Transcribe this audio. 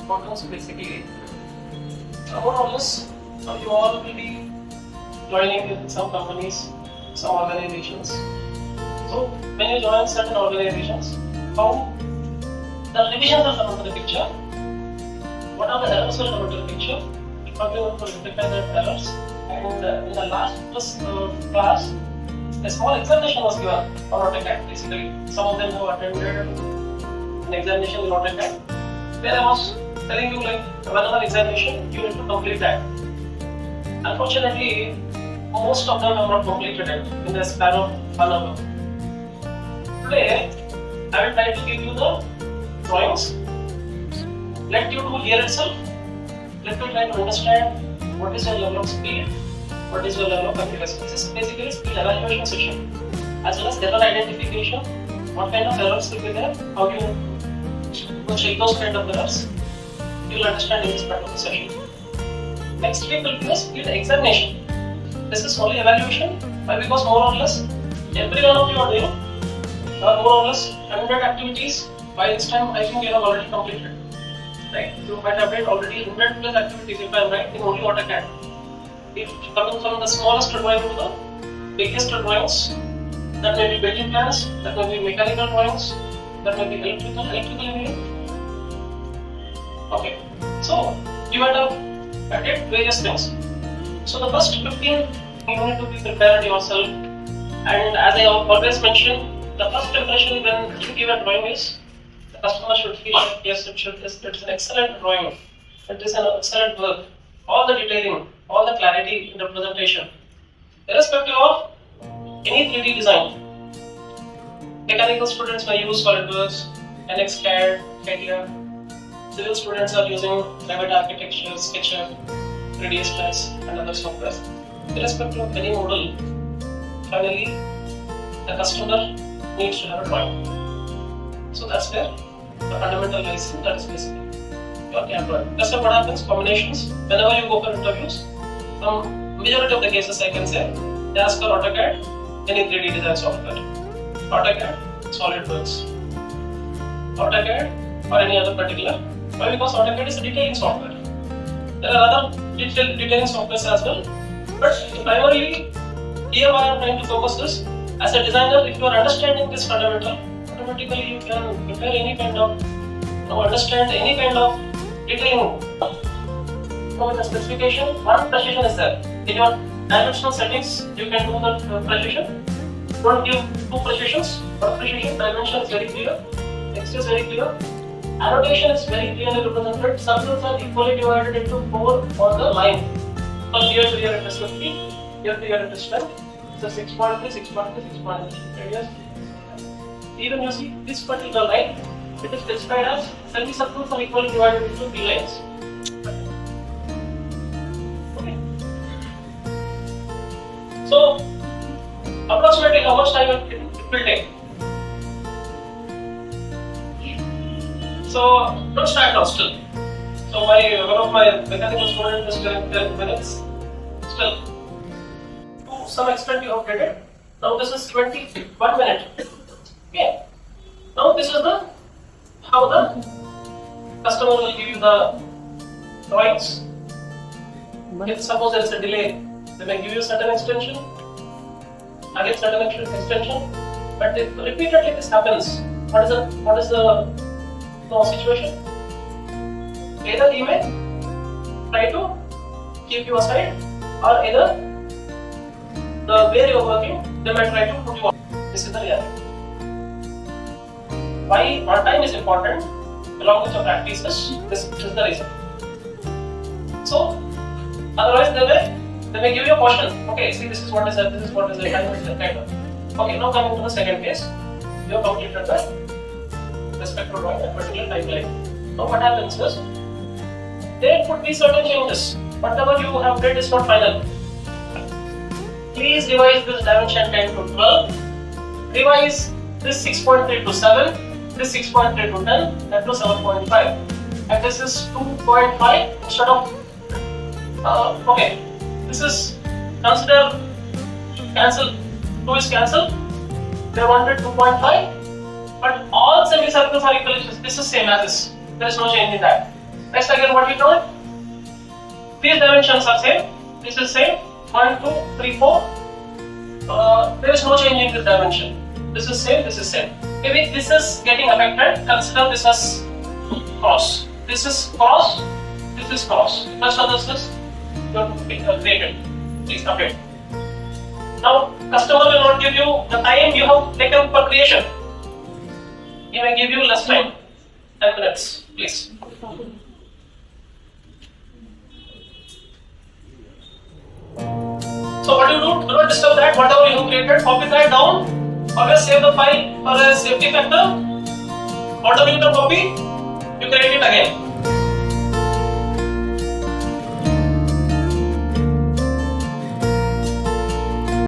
importance basically, more or less, you all will be joining in some companies, some organizations. So when you join certain organizations, how the revisions will come into the picture, what are the errors will come into the picture, how you want to rectify the errors, and in the last class, a small examination was given on AutoCAD basically. Some of them have attended an examination in AutoCAD, where I was telling you like whenever examination you need to complete that. Unfortunately, most of them have not completed it in the span of 1 hour. Today, I will try to give you the drawings. Let you do here itself. Let you try to understand what is your level of speed, what is your level of accuracy. This is basically skill evaluation section, as well as error identification. What kind of errors will be there? How do you check those kind of errors? You will understand in this part of the session. Next week will be the skill examination. This is only evaluation. Why? Because more or less every one of you are doing more or less 100 activities. By this time, I think you have already completed. Right? You might have done already 100 plus activities if I am right in only AutoCAD. If coming from the smallest drawing to the biggest drawings, that may be building plans, that may be mechanical drawings, that may be electrical engineering. Okay, so you might have added various things. So the first 15, you need to be prepared yourself. And as I always mention, the first impression when you give a drawing is the customer should feel like yes, it's an excellent drawing. It is an excellent work. All the detailing, all the clarity in the presentation, irrespective of any 3D design. Mechanical students may use SolidWorks, NXCAD, CATIA. Civil students are using Revit Architecture, SketchUp, 3ds Plus, and other software. Irrespective of any model, finally, the customer needs to have a drawing. So that's where the fundamental lies in, that is basically your CAD drawing. That's what happens, combinations. Whenever you go for interviews, some majority of the cases I can say, they ask for AutoCAD, any 3D design software. AutoCAD, SolidWorks. AutoCAD or any other particular. Why? Because AutoCAD is a detailing software. There are other detailing softwares as well. But primarily, here what I am trying to focus is, as a designer, if you are understanding this fundamental, automatically you can prepare any kind of, understand any kind of detailing. So in the specification, one precision is there. In your dimensional settings, you can do the precision. Don't give two precisions. One precision, dimension is very clear. Text is very clear. Annotation is very clearly represented. Circles are equally divided into 4 on the line. From here to here it is 50, here to here it is 10. So 6.3, 6.3, 6.3 radius. Even you see this particular line, it is specified as semicircles are equally divided into 3 lines. Okay. So approximately how much time it will take? So don't start now still. So one of my mechanical students is telling 10 minutes. Still, to some extent you have did it. Now this is 21 minute. Okay. Now this is the how the customer will give you the drawings. If suppose there is a delay, they may give you certain extension, again certain extension. But if repeatedly this happens, what is the situation? Either he may try to keep you aside, or either the way you are working, they might try to put you on. This is the reality. Why on time is important along with your practices? This is the reason. So otherwise they may give you a caution. Okay, see this is what is that, this is what is that, kind of. Okay, now coming to the second case, you have completed the respective drawing at particular timeline. Now what happens is, there could be certain changes. Whatever you have did is not final. Please revise this dimension 10 to 12. Revise this 6.3 to 7. This 6.3 to 10 and to 7.5. And this is 2.5 instead of okay. This is consider cancel. 2 is cancelled. They wanted 2.5. But all semicircles are equal. This is same as this. There is no change in that. Next again, what we told? These dimensions are same. This is same. 1, 2, 3, 4. There is no change in this dimension. This is same. This is same. Maybe this is getting affected. Consider this as cross. This is cross. This is cross. First of this is created. Please update. Now, customer will not give you the time you have taken for creation. He may give you less time. 10 minutes, please. So what do? Do not disturb that. Whatever you have created, copy that down. Always save the file for a safety factor. Auto-meter copy. You create it again.